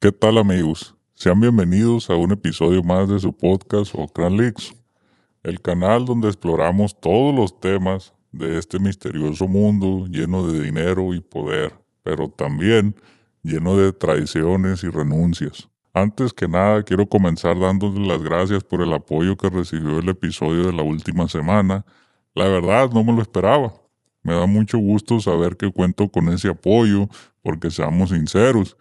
¿Qué tal, amigos? Sean bienvenidos a un episodio más de su podcast Ocran Leaks, el canal donde exploramos todos los temas de este misterioso mundo lleno de dinero y poder, pero también lleno de traiciones y renuncias. Antes que nada, quiero comenzar dándoles las gracias por el apoyo que recibió el episodio de la última semana. La verdad, no me lo esperaba. Me da mucho gusto saber que cuento con ese apoyo, porque seamos sinceros,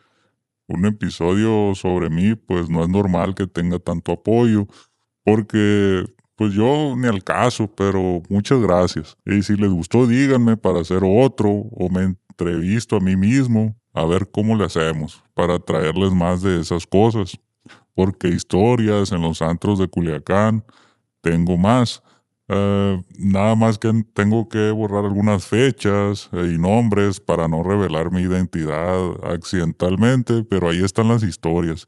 un episodio sobre mí, pues no es normal que tenga tanto apoyo, porque pues yo ni al caso, pero muchas gracias. Y si les gustó, díganme para hacer otro, o me entrevisto a mí mismo, a ver cómo le hacemos, para traerles más de esas cosas, porque historias en los antros de Culiacán tengo más. Nada más que tengo que borrar algunas fechas y nombres para no revelar mi identidad accidentalmente, pero ahí están las historias.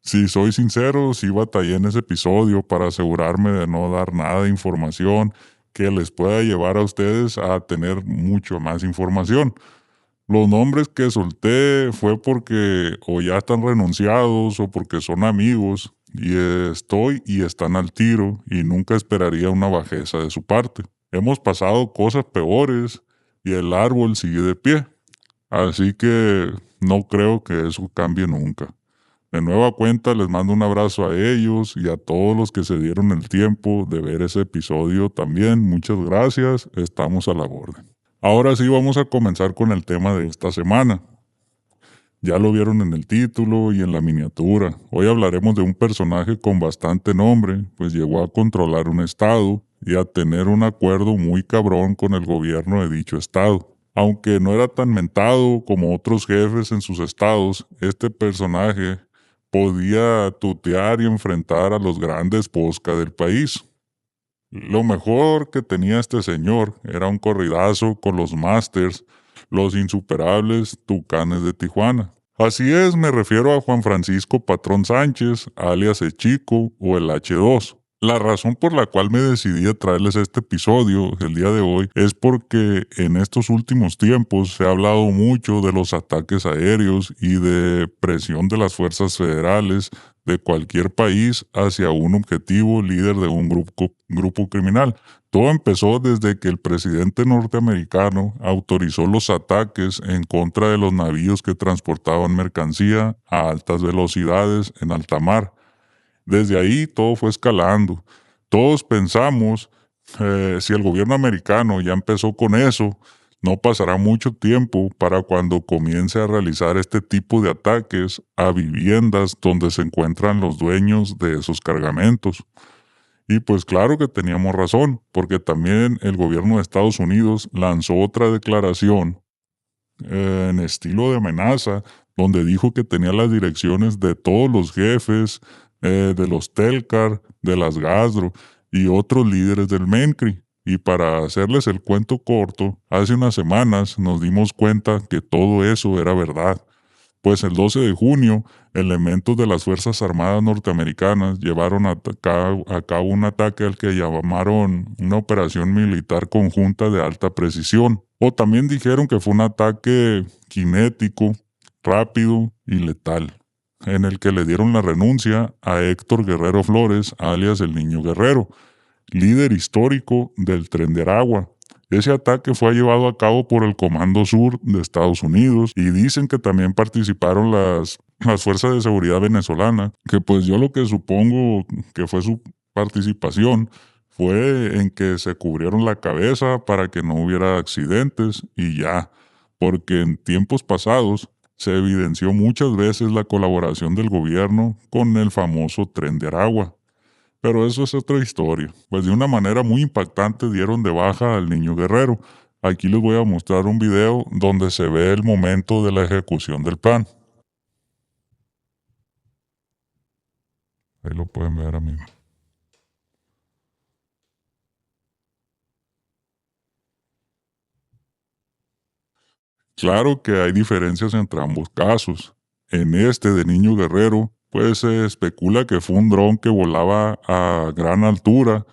Si soy sincero, sí batallé en ese episodio para asegurarme de no dar nada de información que les pueda llevar a ustedes a tener mucho más información. Los nombres que solté fue porque o ya están renunciados o porque son amigos y estoy y están al tiro y nunca esperaría una bajeza de su parte. Hemos pasado cosas peores y el árbol sigue de pie, así que no creo que eso cambie nunca. De nueva cuenta les mando un abrazo a ellos y a todos los que se dieron el tiempo de ver ese episodio también. Muchas gracias, estamos a la orden. Ahora sí vamos a comenzar con el tema de esta semana. Ya lo vieron en el título y en la miniatura. Hoy hablaremos de un personaje con bastante nombre, pues llegó a controlar un estado y a tener un acuerdo muy cabrón con el gobierno de dicho estado. Aunque no era tan mentado como otros jefes en sus estados, este personaje podía tutear y enfrentar a los grandes posca del país. Lo mejor que tenía este señor era un corridazo con los Masters, los insuperables Tucanes de Tijuana. Así es, me refiero a Juan Francisco Patrón Sánchez, alias El Chico o el H2. La razón por la cual me decidí a traerles este episodio el día de hoy es porque en estos últimos tiempos se ha hablado mucho de los ataques aéreos y de presión de las fuerzas federales de cualquier país hacia un objetivo líder de un grupo criminal. Todo empezó desde que el presidente norteamericano autorizó los ataques en contra de los navíos que transportaban mercancía a altas velocidades en alta mar. Desde ahí todo fue escalando. Todos pensamos, si el gobierno americano ya empezó con eso, no pasará mucho tiempo para cuando comience a realizar este tipo de ataques a viviendas donde se encuentran los dueños de esos cargamentos. Y pues claro que teníamos razón, porque también el gobierno de Estados Unidos lanzó otra declaración en estilo de amenaza, donde dijo que tenía las direcciones de todos los jefes, de los Telcar, de las Gasdro y otros líderes del Mencri. Y para hacerles el cuento corto, hace unas semanas nos dimos cuenta que todo eso era verdad. Pues el 12 de junio, elementos de las Fuerzas Armadas norteamericanas llevaron a cabo un ataque al que llamaron una operación militar conjunta de alta precisión. O también dijeron que fue un ataque cinético, rápido y letal, en el que le dieron la renuncia a Héctor Guerrero Flores, alias el Niño Guerrero, líder histórico del Tren de Aragua. Ese ataque fue llevado a cabo por el Comando Sur de Estados Unidos y dicen que también participaron las fuerzas de seguridad venezolanas, que pues yo lo que supongo que fue su participación fue en que se cubrieron la cabeza para que no hubiera accidentes y ya, porque en tiempos pasados se evidenció muchas veces la colaboración del gobierno con el famoso Tren de Aragua. Pero eso es otra historia. Pues de una manera muy impactante dieron de baja al Niño Guerrero. Aquí les voy a mostrar un video donde se ve el momento de la ejecución del plan. Ahí lo pueden ver, amigos. Claro que hay diferencias entre ambos casos. En este de Niño Guerrero, pues se especula que fue un dron que volaba a gran altura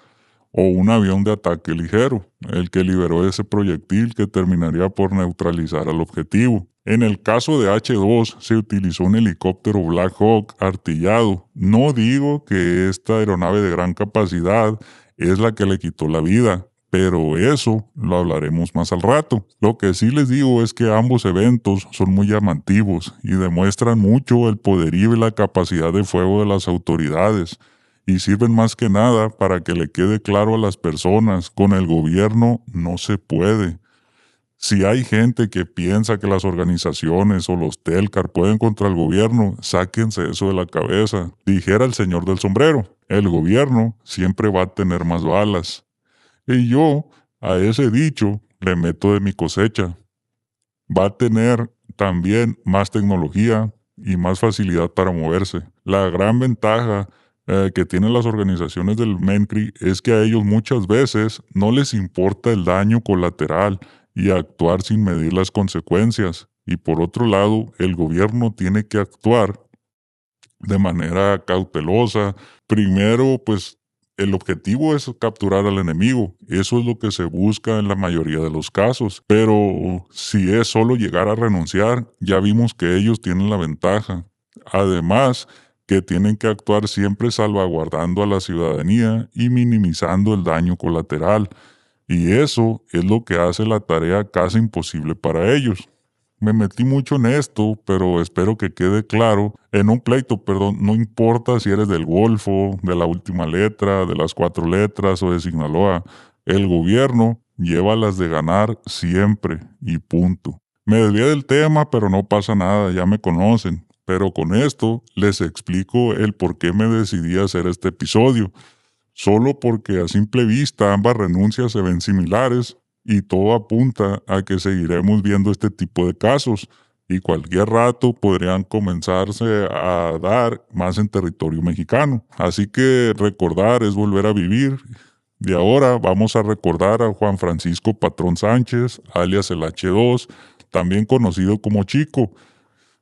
o un avión de ataque ligero, el que liberó ese proyectil que terminaría por neutralizar al objetivo. En el caso de H2 se utilizó un helicóptero Black Hawk artillado. No digo que esta aeronave de gran capacidad es la que le quitó la vida, pero eso lo hablaremos más al rato. Lo que sí les digo es que ambos eventos son muy llamativos y demuestran mucho el poderío y la capacidad de fuego de las autoridades, y sirven más que nada para que le quede claro a las personas: con el gobierno no se puede. Si hay gente que piensa que las organizaciones o los Telcar pueden contra el gobierno, sáquense eso de la cabeza. Dijera el señor del sombrero, el gobierno siempre va a tener más balas. Y yo a ese dicho le meto de mi cosecha. Va a tener también más tecnología y más facilidad para moverse. La gran ventaja que tienen las organizaciones del MENCRI es que a ellos muchas veces no les importa el daño colateral y actuar sin medir las consecuencias. Y por otro lado, el gobierno tiene que actuar de manera cautelosa. Primero, pues el objetivo es capturar al enemigo. Eso es lo que se busca en la mayoría de los casos. Pero si es solo llegar a renunciar, ya vimos que ellos tienen la ventaja. Además, que tienen que actuar siempre salvaguardando a la ciudadanía y minimizando el daño colateral. Y eso es lo que hace la tarea casi imposible para ellos. Me metí mucho en esto, pero espero que quede claro. En un pleito, perdón, no importa si eres del Golfo, de la última letra, de las 4 letras o de Sinaloa, el gobierno lleva las de ganar siempre y punto. Me desvié del tema, pero no pasa nada, ya me conocen. Pero con esto les explico el por qué me decidí a hacer este episodio. Solo porque a simple vista ambas renuncias se ven similares, y todo apunta a que seguiremos viendo este tipo de casos, y cualquier rato podrían comenzarse a dar más en territorio mexicano. Así que recordar es volver a vivir. De ahora vamos a recordar a Juan Francisco Patrón Sánchez, alias el H2, también conocido como Chico.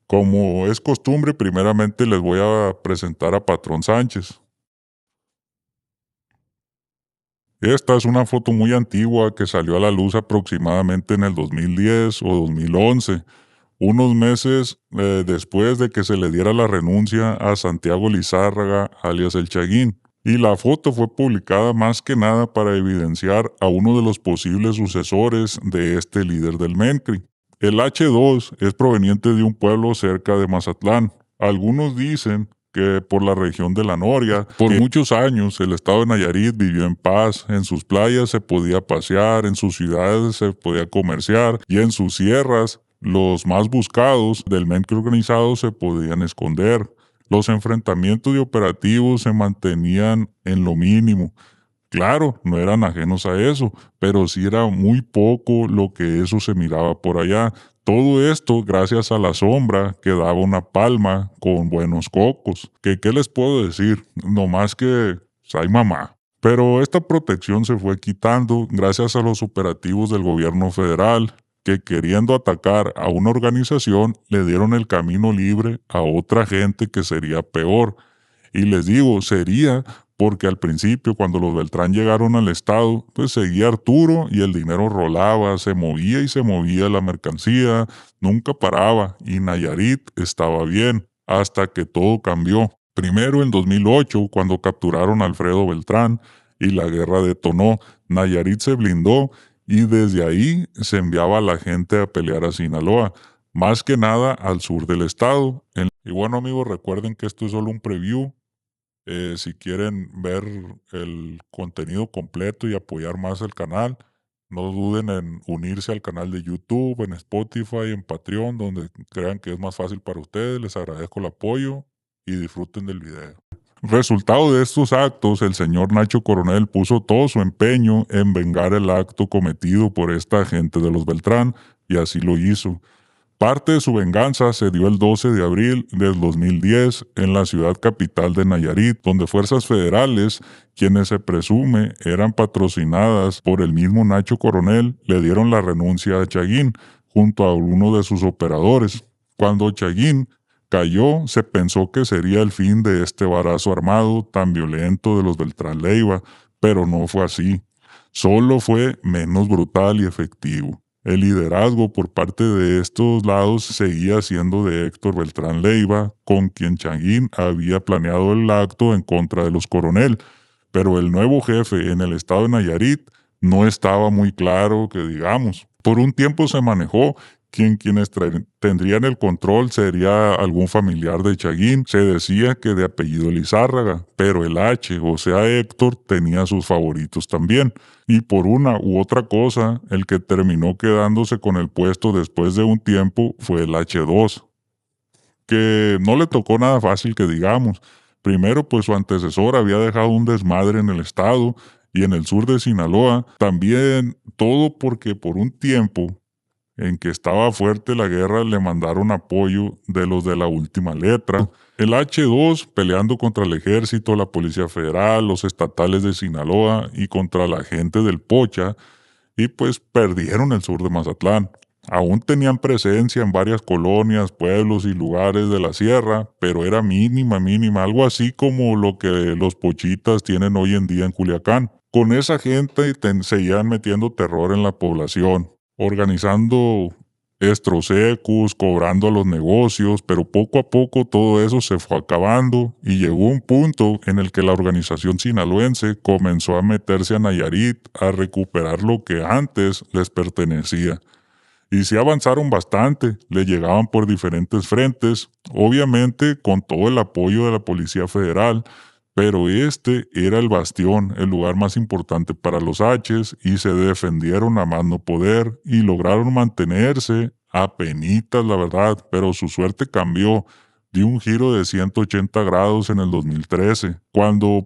Como es costumbre, primeramente les voy a presentar a Patrón Sánchez. Esta es una foto muy antigua que salió a la luz aproximadamente en el 2010 o 2011, unos meses después de que se le diera la renuncia a Santiago Lizárraga, alias El Chaguín. Y la foto fue publicada más que nada para evidenciar a uno de los posibles sucesores de este líder del MENCRI. El H2 es proveniente de un pueblo cerca de Mazatlán. Algunos dicen que por la región de la Noria. Por muchos años el estado de Nayarit vivió en paz. En sus playas se podía pasear, en sus ciudades se podía comerciar y en sus sierras los más buscados del MENCRI organizado se podían esconder. Los enfrentamientos y operativos se mantenían en lo mínimo. Claro, no eran ajenos a eso, pero sí era muy poco lo que eso se miraba por allá. Todo esto gracias a la sombra que daba una palma con buenos cocos. ¿Qué les puedo decir? No más que hay mamá. Pero esta protección se fue quitando gracias a los operativos del gobierno federal, que queriendo atacar a una organización le dieron el camino libre a otra gente que sería peor. Y les digo, sería porque al principio, cuando los Beltrán llegaron al estado, pues seguía Arturo y el dinero rolaba, se movía y se movía la mercancía, nunca paraba y Nayarit estaba bien, hasta que todo cambió. Primero en 2008, cuando capturaron a Alfredo Beltrán y la guerra detonó, Nayarit se blindó y desde ahí se enviaba a la gente a pelear a Sinaloa, más que nada al sur del estado. Y bueno amigos, recuerden que esto es solo un preview. Si quieren ver el contenido completo y apoyar más el canal, no duden en unirse al canal de YouTube, en Spotify, en Patreon, donde crean que es más fácil para ustedes. Les agradezco el apoyo y disfruten del video. Resultado de estos actos, el señor Nacho Coronel puso todo su empeño en vengar el acto cometido por esta gente de los Beltrán, y así lo hizo. Parte de su venganza se dio el 12 de abril del 2010 en la ciudad capital de Nayarit, donde fuerzas federales, quienes se presume eran patrocinadas por el mismo Nacho Coronel, le dieron la renuncia a Chaguín junto a uno de sus operadores. Cuando Chaguín cayó, se pensó que sería el fin de este barazo armado tan violento de los Beltrán Leiva, pero no fue así. Solo fue menos brutal y efectivo. El liderazgo por parte de estos lados seguía siendo de Héctor Beltrán Leiva, con quien Chaguín había planeado el acto en contra de los coronel, pero el nuevo jefe en el estado de Nayarit no estaba muy claro que digamos. Por un tiempo se manejó quienes tendrían el control sería algún familiar de Chaguín. Se decía que de apellido Lizárraga, pero el H, o sea Héctor, tenía sus favoritos también. Y por una u otra cosa, el que terminó quedándose con el puesto después de un tiempo fue el H2, que no le tocó nada fácil que digamos. Primero, pues su antecesor había dejado un desmadre en el estado y en el sur de Sinaloa. También todo porque por un tiempo en que estaba fuerte la guerra le mandaron apoyo de los de la última letra. El H2 peleando contra el ejército, la Policía Federal, los estatales de Sinaloa y contra la gente del Pocha, y pues perdieron el sur de Mazatlán. Aún tenían presencia en varias colonias, pueblos y lugares de la sierra, pero era mínima, algo así como lo que los pochitas tienen hoy en día en Culiacán. Con esa gente seguían metiendo terror en la población, organizando estrocecos, cobrando a los negocios, pero poco a poco todo eso se fue acabando y llegó un punto en el que la organización sinaloense comenzó a meterse a Nayarit a recuperar lo que antes les pertenecía. Y sí avanzaron bastante, le llegaban por diferentes frentes, obviamente con todo el apoyo de la Policía Federal, pero este era el bastión, el lugar más importante para los H's, y se defendieron a más no poder y lograron mantenerse a penitas, la verdad, pero su suerte cambió. Dio un giro de 180 grados en el 2013, cuando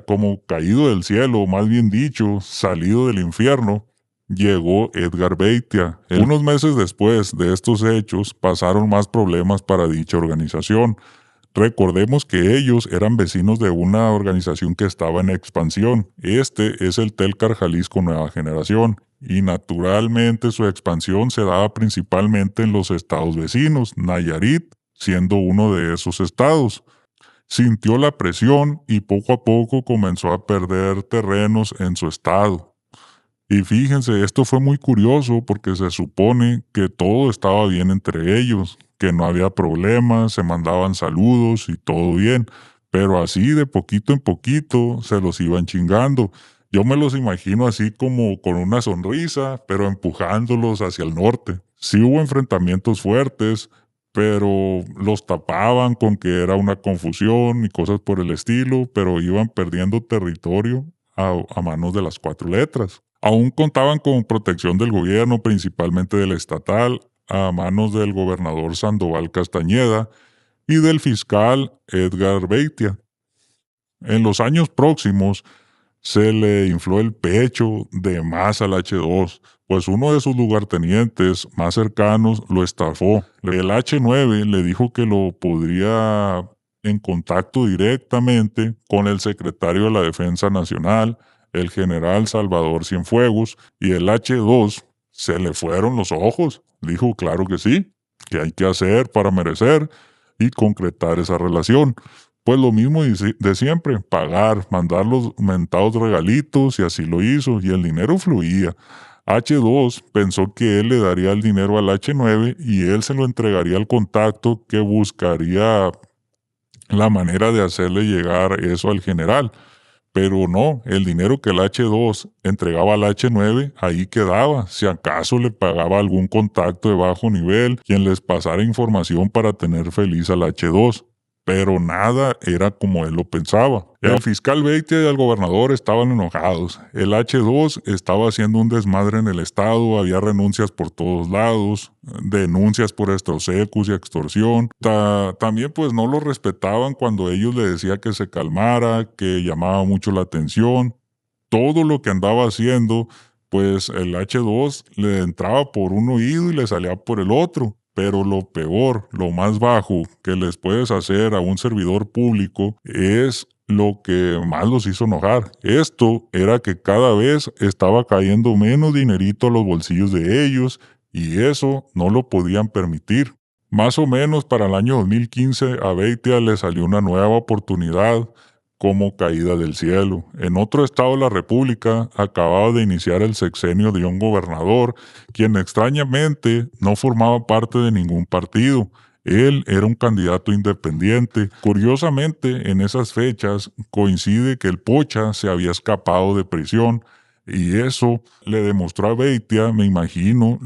como caído del cielo, o más bien dicho, salido del infierno, llegó Edgar Beitia. Unos meses después de estos hechos pasaron más problemas para dicha organización. Recordemos que ellos eran vecinos de una organización que estaba en expansión. Este es el Telcar Jalisco Nueva Generación, y naturalmente su expansión se daba principalmente en los estados vecinos, Nayarit siendo uno de esos estados. Sintió la presión y poco a poco comenzó a perder terrenos en su estado. Y fíjense, esto fue muy curioso porque se supone que todo estaba bien entre ellos, que no había problemas, se mandaban saludos y todo bien, pero así de poquito en poquito se los iban chingando. Yo me los imagino así como con una sonrisa, pero empujándolos hacia el norte. Sí hubo enfrentamientos fuertes, pero los tapaban con que era una confusión y cosas por el estilo, pero iban perdiendo territorio a manos de las 4 letras. Aún contaban con protección del gobierno, principalmente del estatal, a manos del gobernador Sandoval Castañeda y del fiscal Edgar Beitia. En los años próximos se le infló el pecho de más al H2, pues uno de sus lugartenientes más cercanos lo estafó. El H9 le dijo que lo podría en contacto directamente con el secretario de la Defensa Nacional, el general Salvador Cienfuegos, y el H2 se le fueron los ojos. Dijo, claro que sí, que hay que hacer para merecer y concretar esa relación. Pues lo mismo de siempre, pagar, mandar los mentados regalitos, y así lo hizo, y el dinero fluía. H2 pensó que él le daría el dinero al H9 y él se lo entregaría al contacto que buscaría la manera de hacerle llegar eso al general. Pero no, el dinero que el H2 entregaba al H9 ahí quedaba, si acaso le pagaba algún contacto de bajo nivel quien les pasara información para tener feliz al H2. Pero nada era como él lo pensaba. El fiscal Beitia y el gobernador estaban enojados. El H2 estaba haciendo un desmadre en el estado, había renuncias por todos lados, denuncias por estrocecos y extorsión. También pues no lo respetaban cuando ellos le decían que se calmara, que llamaba mucho la atención. Todo lo que andaba haciendo, pues el H2 le entraba por un oído y le salía por el otro. Pero lo peor, lo más bajo que les puedes hacer a un servidor público es lo que más los hizo enojar. Esto era que cada vez estaba cayendo menos dinerito a los bolsillos de ellos, y eso no lo podían permitir. Más o menos para el año 2015 a Beitia le salió una nueva oportunidad como caída del cielo. En otro estado de la República acababa de iniciar el sexenio de un gobernador, quien extrañamente no formaba parte de ningún partido. Él era un candidato independiente. Curiosamente, en esas fechas coincide que el Pocha se había escapado de prisión y eso le demostró a Beitia, me imagino,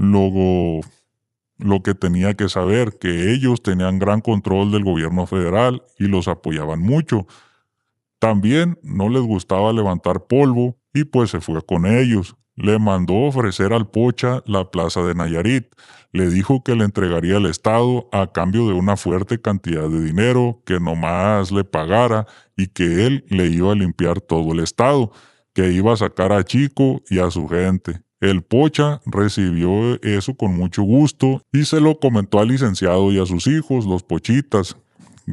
lo que tenía que saber, que ellos tenían gran control del gobierno federal y los apoyaban mucho. También no les gustaba levantar polvo y pues se fue con ellos. Le mandó ofrecer al Pocha la plaza de Nayarit. Le dijo que le entregaría el Estado a cambio de una fuerte cantidad de dinero que nomás le pagara y que él le iba a limpiar todo el Estado, que iba a sacar a Chico y a su gente. El Pocha recibió eso con mucho gusto y se lo comentó al licenciado y a sus hijos, los Pochitas,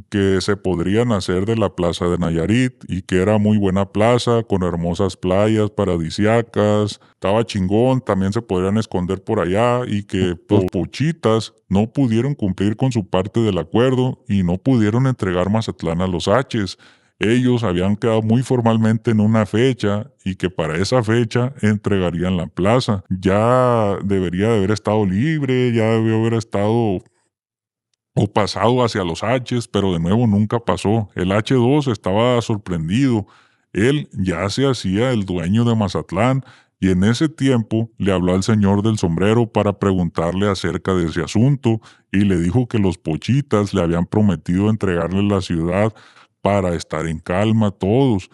que se podrían hacer de la plaza de Nayarit y que era muy buena plaza con hermosas playas paradisiacas, estaba chingón, también se podrían esconder por allá y que los Pochitas no pudieron cumplir con su parte del acuerdo y no pudieron entregar Mazatlán a los H's. Ellos habían quedado muy formalmente en una fecha y que para esa fecha entregarían la plaza. Ya debería de haber estado libre, ya debió haber estado o pasado hacia los H's, pero de nuevo nunca pasó. El H2 estaba sorprendido. Él ya se hacía el dueño de Mazatlán y en ese tiempo le habló al señor del sombrero para preguntarle acerca de ese asunto y le dijo que los Pochitas le habían prometido entregarle la ciudad para estar en calma todos,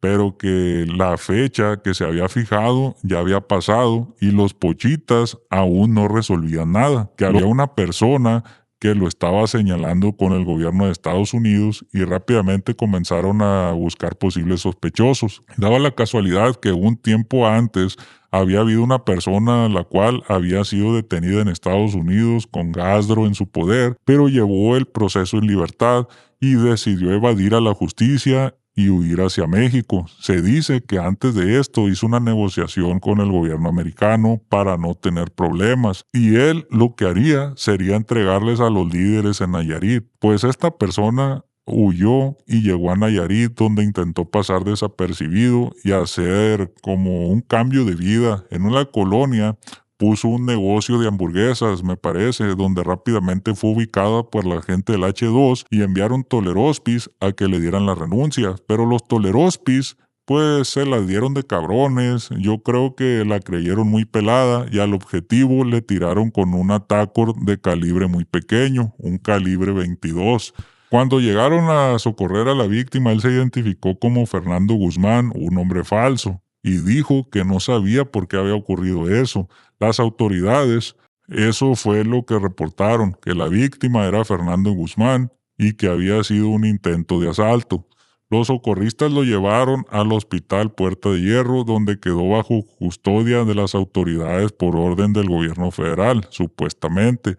pero que la fecha que se había fijado ya había pasado y los Pochitas aún no resolvían nada, que había una persona que lo estaba señalando con el gobierno de Estados Unidos y rápidamente comenzaron a buscar posibles sospechosos. Daba la casualidad que un tiempo antes había habido una persona la cual había sido detenida en Estados Unidos con Gasdro en su poder, pero llevó el proceso en libertad y decidió evadir a la justicia y huir hacia México. Se dice que antes de esto hizo una negociación con el gobierno americano para no tener problemas y él lo que haría sería entregarles a los líderes en Nayarit. Pues esta persona huyó y llegó a Nayarit donde intentó pasar desapercibido y hacer como un cambio de vida. En una colonia puso un negocio de hamburguesas, me parece, donde rápidamente fue ubicada por la gente del H2 y enviaron tolerospis a que le dieran la renuncia. Pero los tolerospis pues se las dieron de cabrones, yo creo que la creyeron muy pelada y al objetivo le tiraron con una Tacord de calibre muy pequeño, un calibre 22. Cuando llegaron a socorrer a la víctima, él se identificó como Fernando Guzmán, un hombre falso, y dijo que no sabía por qué había ocurrido eso. Las autoridades, eso fue lo que reportaron, que la víctima era Fernando Guzmán y que había sido un intento de asalto. Los socorristas lo llevaron al hospital Puerta de Hierro, donde quedó bajo custodia de las autoridades por orden del gobierno federal, supuestamente.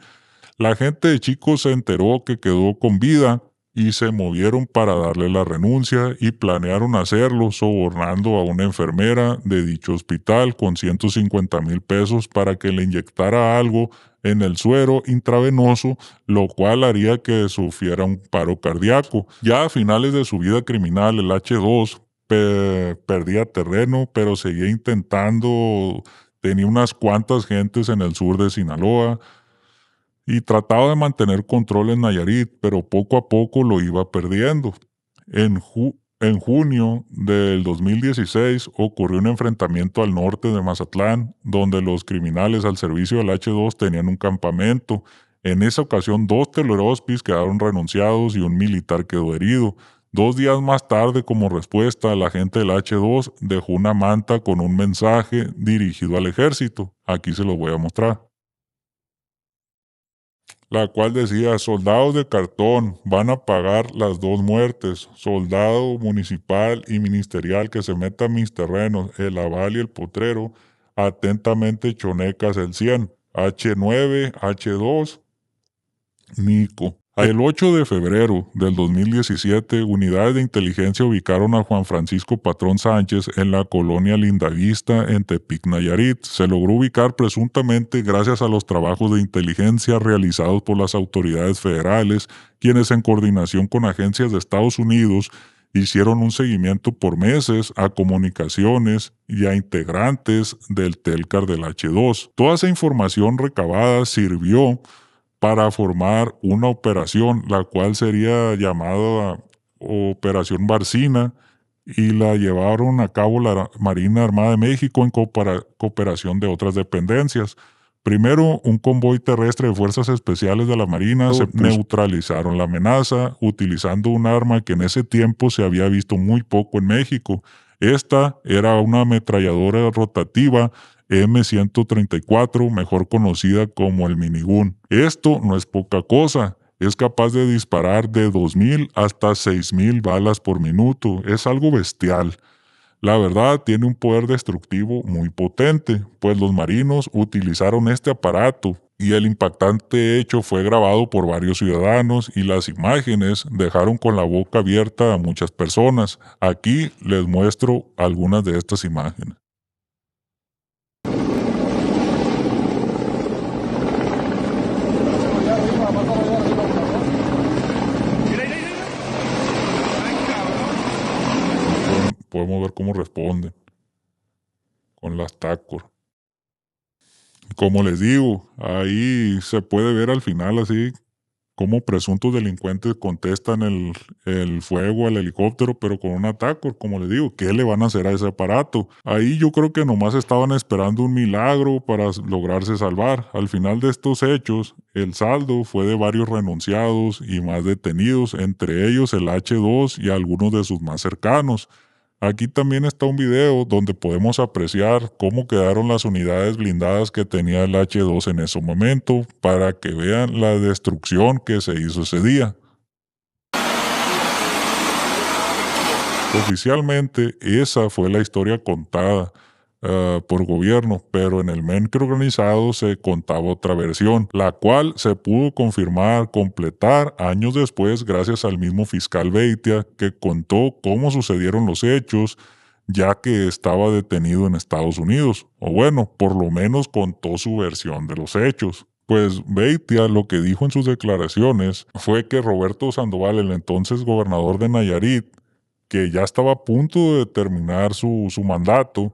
La gente de Chico se enteró que quedó con vida y se movieron para darle la renuncia y planearon hacerlo sobornando a una enfermera de dicho hospital con 150,000 pesos para que le inyectara algo en el suero intravenoso, lo cual haría que sufriera un paro cardíaco. Ya a finales de su vida criminal, el H2 perdía terreno, pero seguía intentando, tenía unas cuantas gentes en el sur de Sinaloa, y trataba de mantener control en Nayarit, pero poco a poco lo iba perdiendo. En junio del 2016 ocurrió un enfrentamiento al norte de Mazatlán, donde los criminales al servicio del H2 tenían un campamento. En esa ocasión 2 tolerospis quedaron renunciados y un militar quedó herido. 2 días más tarde, como respuesta, la gente del H2 dejó una manta con un mensaje dirigido al ejército. Aquí se lo voy a mostrar, la cual decía: soldados de cartón van a pagar las 2 muertes, soldado municipal y ministerial que se meta a mis terrenos, el aval y el potrero, atentamente Chonecas el 100, H9, H2, Nico. El 8 de febrero del 2017, unidades de inteligencia ubicaron a Juan Francisco Patrón Sánchez en la colonia Lindavista en Tepic, Nayarit. Se logró ubicar presuntamente gracias a los trabajos de inteligencia realizados por las autoridades federales, quienes en coordinación con agencias de Estados Unidos Hicieron un seguimiento por meses a comunicaciones y a integrantes del Telcar del H2. Toda esa información recabada sirvió para formar una operación, la cual sería llamada Operación Barcina, y la llevaron a cabo la Marina Armada de México en cooperación de otras dependencias. Primero, un convoy terrestre de fuerzas especiales de la Marina neutralizaron la amenaza utilizando un arma que en ese tiempo se había visto muy poco en México. Esta era una ametralladora rotativa M134, mejor conocida como el minigun. Esto no es poca cosa. Es capaz de disparar de 2.000 hasta 6.000 balas por minuto. Es algo bestial. La verdad, tiene un poder destructivo muy potente, pues los marinos utilizaron este aparato y el impactante hecho fue grabado por varios ciudadanos y las imágenes dejaron con la boca abierta a muchas personas. Aquí les muestro algunas de estas imágenes. Podemos ver cómo responden con las TACOR. Como les digo, ahí se puede ver al final así cómo presuntos delincuentes contestan el fuego al helicóptero, pero con un TACOR. Como les digo, ¿qué le van a hacer a ese aparato? Ahí yo creo que nomás estaban esperando un milagro para lograrse salvar. Al final de estos hechos, el saldo fue de varios renunciados y más detenidos, entre ellos el H2 y algunos de sus más cercanos. Aquí también está un video donde podemos apreciar cómo quedaron las unidades blindadas que tenía el H2 en ese momento, para que vean la destrucción que se hizo ese día. Oficialmente, esa fue la historia contada por gobierno, pero en el MENC organizado se contaba otra versión, la cual se pudo confirmar, completar años después gracias al mismo fiscal Beitia, que contó cómo sucedieron los hechos, ya que estaba detenido en Estados Unidos, o bueno, por lo menos contó su versión de los hechos. Pues Beitia lo que dijo en sus declaraciones fue que Roberto Sandoval, el entonces gobernador de Nayarit, que ya estaba a punto de terminar su mandato,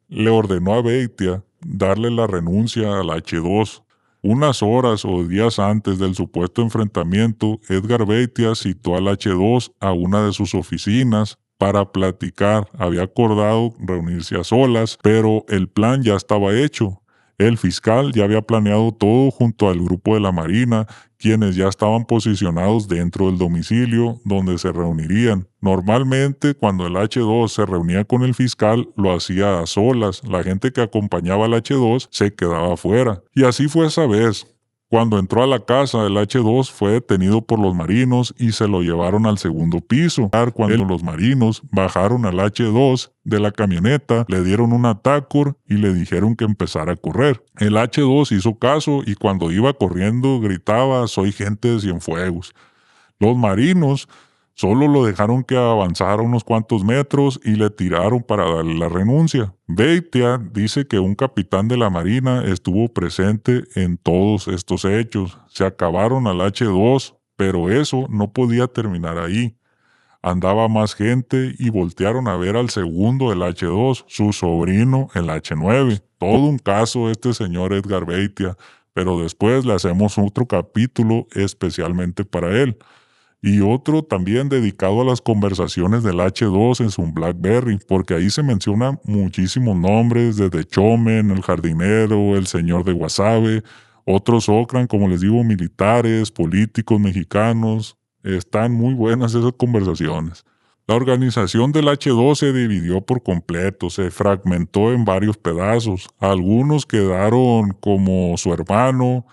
le ordenó a Beitia darle la renuncia al H2. Unas horas o días antes del supuesto enfrentamiento, Edgar Beitia citó al H2 a una de sus oficinas para platicar. Había acordado reunirse a solas, pero el plan ya estaba hecho. El fiscal ya había planeado todo junto al grupo de la Marina, quienes ya estaban posicionados dentro del domicilio donde se reunirían. Normalmente, cuando el H2 se reunía con el fiscal, lo hacía a solas. La gente que acompañaba al H2 se quedaba afuera. Y así fue esa vez. Cuando entró a la casa, el H2 fue detenido por los marinos y se lo llevaron al segundo piso. Cuando los marinos bajaron al H2 de la camioneta, le dieron una TACOR y le dijeron que empezara a correr. El H2 hizo caso y cuando iba corriendo gritaba: "Soy gente de Cienfuegos". Los marinos solo lo dejaron que avanzara unos cuantos metros y le tiraron para darle la renuncia. Beitia dice que un capitán de la Marina estuvo presente en todos estos hechos. Se acabaron al H2, pero eso no podía terminar ahí. Andaba más gente y voltearon a ver al segundo del H2, su sobrino, el H9. Todo un caso este señor Edgar Beitia, pero después le hacemos otro capítulo especialmente para él. Y otro también dedicado a las conversaciones del H2 en su BlackBerry, porque ahí se mencionan muchísimos nombres, desde Chomen, el jardinero, el señor de Guasave, otros Ocran, como les digo, militares, políticos mexicanos. Están muy buenas esas conversaciones. La organización del H2 se dividió por completo, se fragmentó en varios pedazos. Algunos quedaron como su hermano,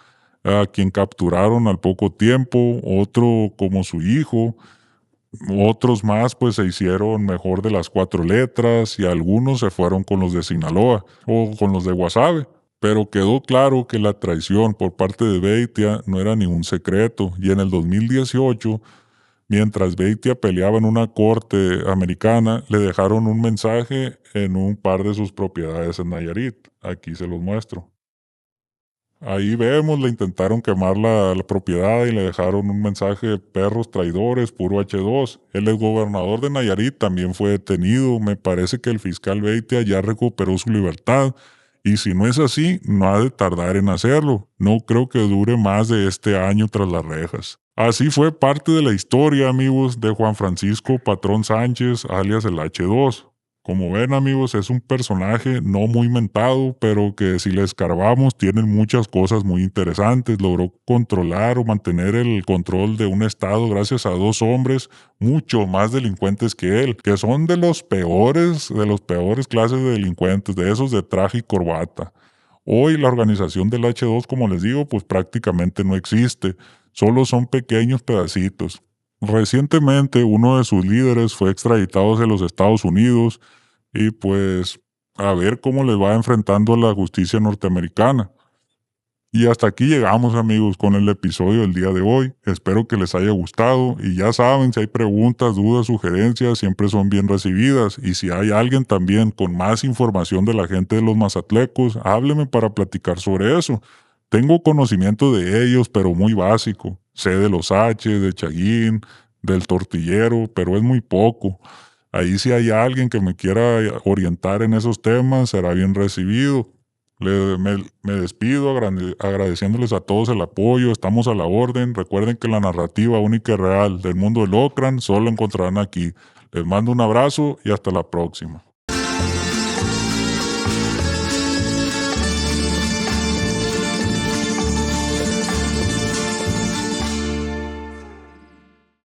a quien capturaron al poco tiempo, otro como su hijo, otros más pues se hicieron mejor de las 4 letras y algunos se fueron con los de Sinaloa o con los de Guasave. Pero quedó claro que la traición por parte de Beitia no era ningún secreto, y en el 2018, mientras Beitia peleaba en una corte americana, le dejaron un mensaje en un par de sus propiedades en Nayarit. Aquí se los muestro. Ahí vemos, le intentaron quemar la propiedad y le dejaron un mensaje de perros traidores, puro H2. El exgobernador de Nayarit también fue detenido. Me parece que el fiscal Beitia ya recuperó su libertad. Y si no es así, no ha de tardar en hacerlo. No creo que dure más de este año tras las rejas. Así fue parte de la historia, amigos, de Juan Francisco Patrón Sánchez, alias el H2. Como ven, amigos, es un personaje no muy mentado, pero que si le escarbamos tiene muchas cosas muy interesantes. Logró controlar o mantener el control de un estado gracias a dos hombres mucho más delincuentes que él, que son de los peores clases de delincuentes, de esos de traje y corbata. Hoy la organización del H2, como les digo, pues prácticamente no existe, solo son pequeños pedacitos. Recientemente uno de sus líderes fue extraditado hacia los Estados Unidos y pues a ver cómo les va enfrentando a la justicia norteamericana. Y hasta aquí llegamos, amigos, con el episodio del día de hoy. Espero que les haya gustado y ya saben, si hay preguntas, dudas, sugerencias, siempre son bien recibidas. Y si hay alguien también con más información de la gente de los mazatlecos, hábleme para platicar sobre eso. Tengo conocimiento de ellos, pero muy básico. Sé de los H, de Chaguín, del tortillero, pero es muy poco. Ahí si hay alguien que me quiera orientar en esos temas, será bien recibido. Me despido agradeciéndoles a todos el apoyo, estamos a la orden. Recuerden que la narrativa única y real del mundo del Ocran solo encontrarán aquí. Les mando un abrazo y hasta la próxima.